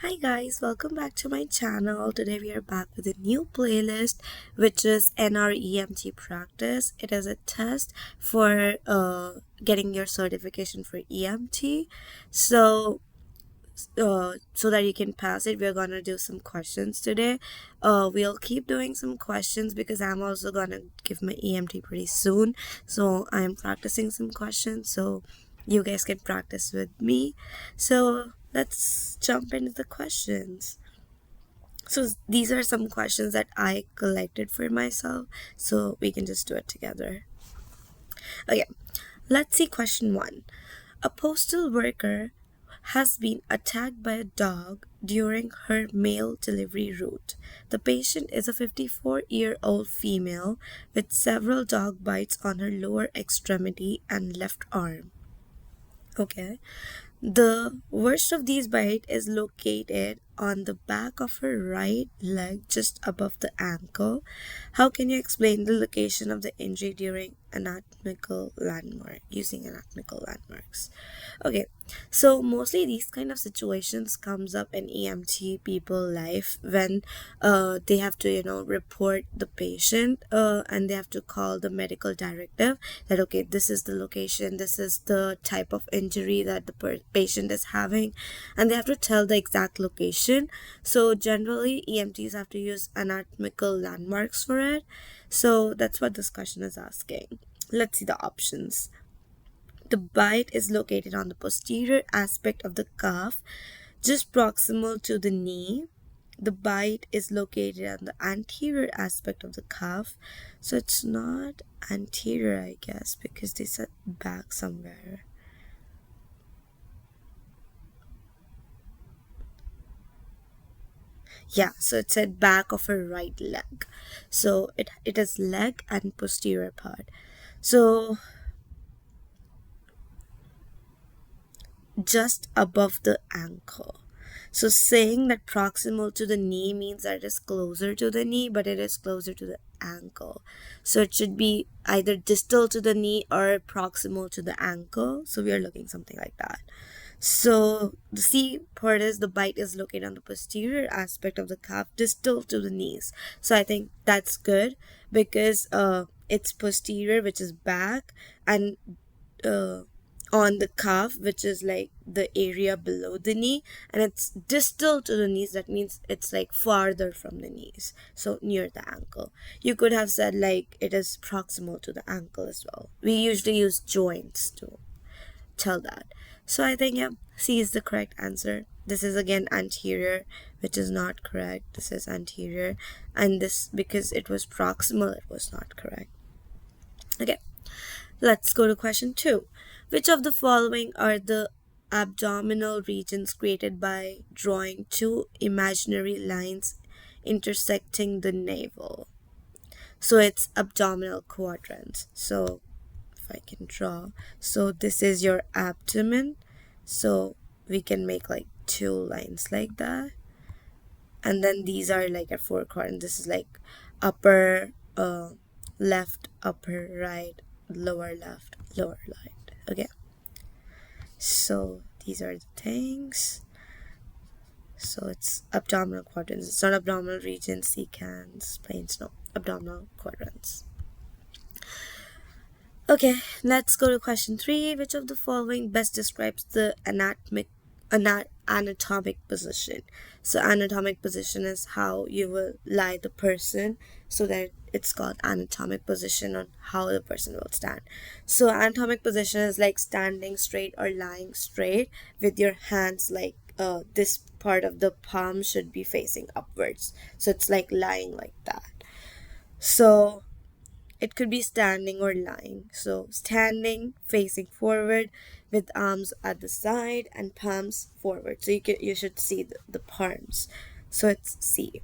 Hi guys, welcome back to my channel. Today we are back with a new playlist which is NREMT Practice. It is a test for getting your certification for EMT. So that you can pass it, we're gonna do some questions today. We'll keep doing some questions because I'm also gonna give my EMT pretty soon. So I'm practicing some questions so you guys can practice with me. So let's jump into the questions. So these are some questions that I collected for myself, so we can just do it together. Okay, let's see question one. A postal worker has been attacked by a dog during her mail delivery route. The patient is a 54-year-old female with several dog bites on her lower extremity and left arm. Okay. The worst of these bites is located on the back of her right leg just above the ankle. How can you explain the location of the injury during anatomical landmark using anatomical landmarks? Okay, so mostly these kind of situations comes up in EMT people life when they have to report the patient and they have to call the medical directive that okay, this is the location, this is the type of injury that the patient is having, and they have to tell the exact location. So generally EMTs have to use anatomical landmarks for it. So that's what this question is asking. Let's see the options. The bite is located on the posterior aspect of the calf, just proximal to the knee. The bite is located on the anterior aspect of the calf. So it's not anterior, I guess, because they said back somewhere. Yeah, so it said back of her right leg. So it is leg and posterior part. So just above the ankle. So saying that proximal to the knee means that it is closer to the knee, but it is closer to the ankle. So it should be either distal to the knee or proximal to the ankle. So we are looking something like that. So the C part is the bite is located on the posterior aspect of the calf, distal to the knees. So I think that's good because it's posterior, which is back, and uh, on the calf, which is like the area below the knee, and it's distal to the knees. That means it's like farther from the knees, so near the ankle. You could have said like it is proximal to the ankle as well. We usually use joints to tell that. So I think, yeah, C is the correct answer. This is again anterior, which is not correct. This is anterior, and this, because it was proximal, it was not correct. Okay, let's go to question two. Which of the following are the abdominal regions created by drawing two imaginary lines intersecting the navel? So it's abdominal quadrants. So if I can draw, so this is your abdomen. So we can make like two lines like that. And then these are like a four quadrant. This is like upper left, upper right, lower left, lower right. Okay, so these are the things. So it's abdominal quadrants. It's not abdominal regions, secants, planes. No, abdominal quadrants. Okay, let's go to question three. Which of the following best describes the anatomic position? So anatomic position is how you will lie the person, so that it's called anatomic position on how the person will stand. So anatomic position is like standing straight or lying straight with your hands like this part of the palm should be facing upwards. So it's like lying like that. So it could be standing or lying. So standing, facing forward with arms at the side and palms forward. So you should see the palms. So it's C.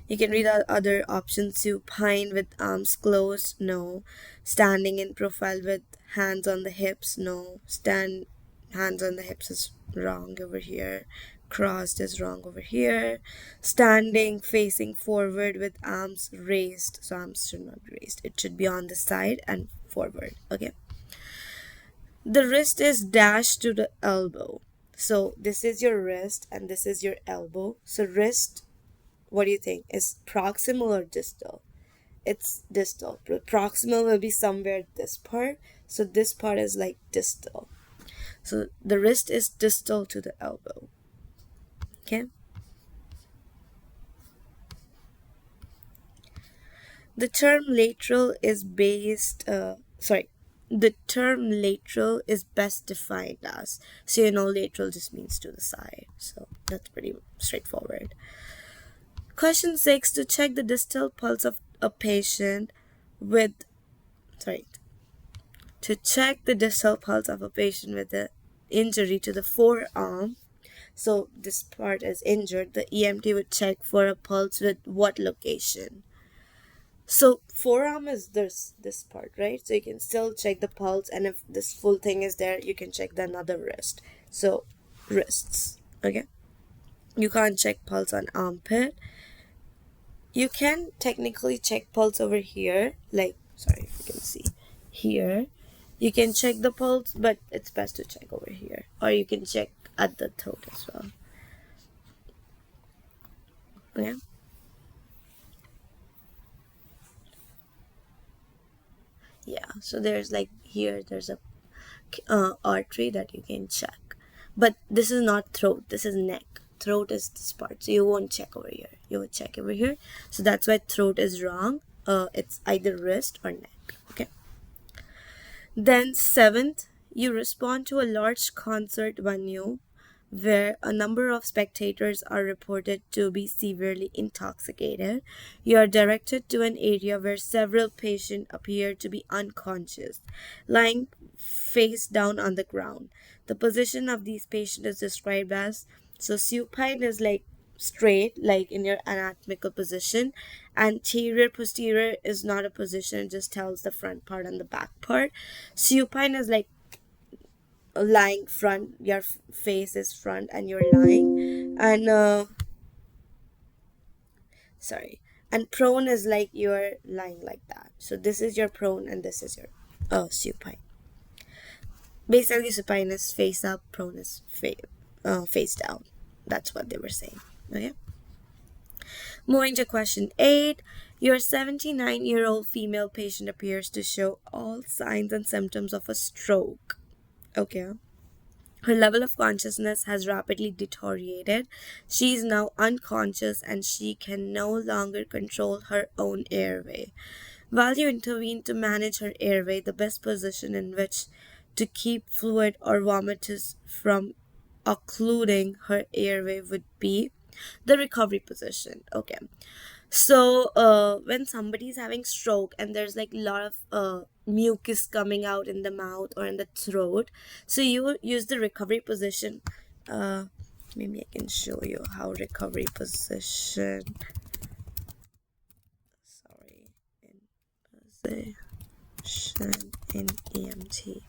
You can read out other options too. Pine with arms closed, no. Standing in profile with hands on the hips, no. Hands on the hips is wrong over here. Crossed is wrong over here. Standing facing forward with arms raised. So arms should not be raised. It should be on the side and forward. Okay. The wrist is dashed to the elbow. So this is your wrist and this is your elbow. So wrist, what do you think? Is proximal or distal? It's distal. Proximal will be somewhere this part. So this part is like distal. So the wrist is distal to the elbow. Okay. The term lateral is the term lateral is best defined as, so lateral just means to the side. So that's pretty straightforward. Question 6, to check the distal pulse of a patient with, sorry, to check the distal pulse of a patient with an injury to the forearm. So this part is injured. The EMT would check for a pulse with what location? So forearm is this part, right? So you can still check the pulse, and if this full thing is there, you can check the another wrist. So wrists, okay? You can't check pulse on armpit. You can technically check pulse over here, like, sorry if you can see here. You can check the pulse, but it's best to check over here. Or you can check at the throat as well. Okay? Yeah, so there's like here, there's a artery that you can check. But this is not throat, this is neck. Throat is this part, so you won't check over here. You would check over here. So that's why throat is wrong. It's either wrist or neck. Okay. Then 7th, you respond to a large concert venue where a number of spectators are reported to be severely intoxicated. You are directed to an area where several patients appear to be unconscious, lying face down on the ground. The position of these patients is described as, so supine is like straight, like in your anatomical position. Anterior posterior is not a position, it just tells the front part and the back part. Supine is like lying front, your face is front and you're lying. And sorry, and prone is like you're lying like that. So this is your prone and this is your supine. Basically supine is face up, prone is face down. That's what they were saying. Okay. Moving to question 8, your 79-year-old female patient appears to show all signs and symptoms of a stroke. Okay. Her level of consciousness has rapidly deteriorated. She is now unconscious and she can no longer control her own airway. While you intervene to manage her airway, the best position in which to keep fluid or vomitus from occluding her airway would be the recovery position. Okay. So when somebody's having stroke and there's like a lot of mucus coming out in the mouth or in the throat, so you use the recovery position. Maybe I can show you how recovery position, sorry, in position in EMT.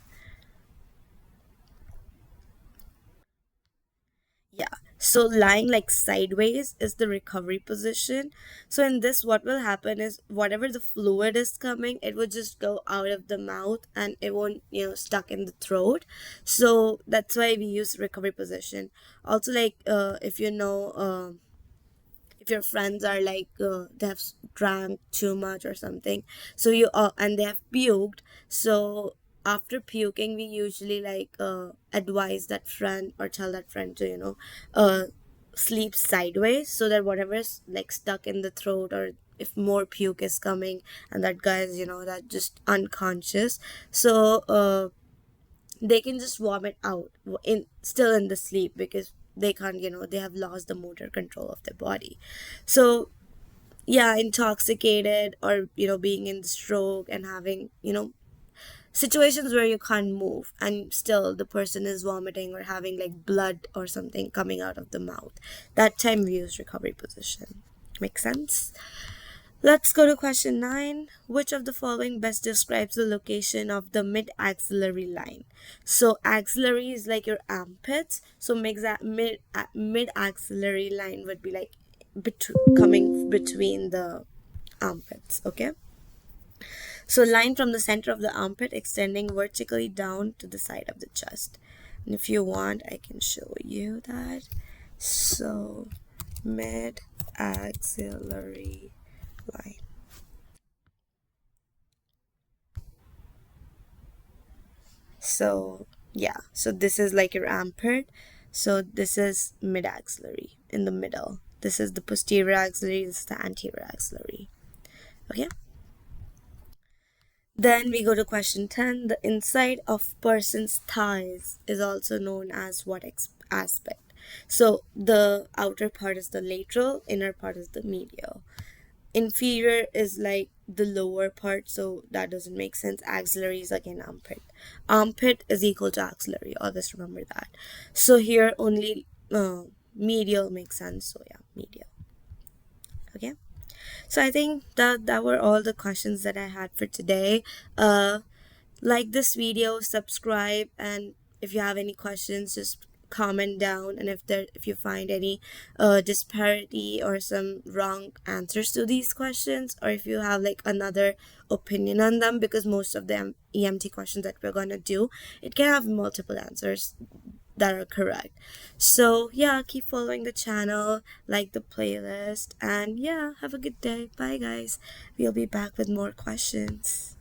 Yeah, so lying like sideways is the recovery position. So in this, what will happen is whatever the fluid is coming, it will just go out of the mouth and it won't, stuck in the throat. So that's why we use recovery position. Also, like if if your friends are like they have drank too much or something, so you and they have puked, so after puking we usually like advise that friend or tell that friend to sleep sideways, so that whatever is like stuck in the throat, or if more puke is coming and that guy is that just unconscious, so they can just vomit out in still in the sleep, because they can't, they have lost the motor control of their body. So yeah, intoxicated, or being in the stroke and having situations where you can't move and still the person is vomiting or having like blood or something coming out of the mouth, that time we use recovery position. Make sense? Let's go to question 9. Which of the following best describes the location of the mid-axillary line? So axillary is like your armpits. So mid-axillary line would be like coming between the armpits. Okay. So line from the center of the armpit extending vertically down to the side of the chest. And if you want, I can show you that. So, mid axillary line. So, yeah, so this is like your armpit. So, this is mid axillary in the middle. This is the posterior axillary, this is the anterior axillary. Okay. Then we go to question 10. The inside of person's thighs is also known as what aspect? So the outer part is the lateral, inner part is the medial. Inferior is like the lower part, so that doesn't make sense. Axillary is again armpit. Armpit is equal to axillary. Always remember that. So here only medial makes sense. So yeah, medial. Okay. So I think that were all the questions that I had for today. Like this video, subscribe, and if you have any questions, just comment down. And if you find any disparity or some wrong answers to these questions, or if you have like another opinion on them, because most of the EMT questions that we're gonna do, it can have multiple answers that are correct. So yeah, keep following the channel, like the playlist, and yeah, have a good day. Bye guys. We'll be back with more questions.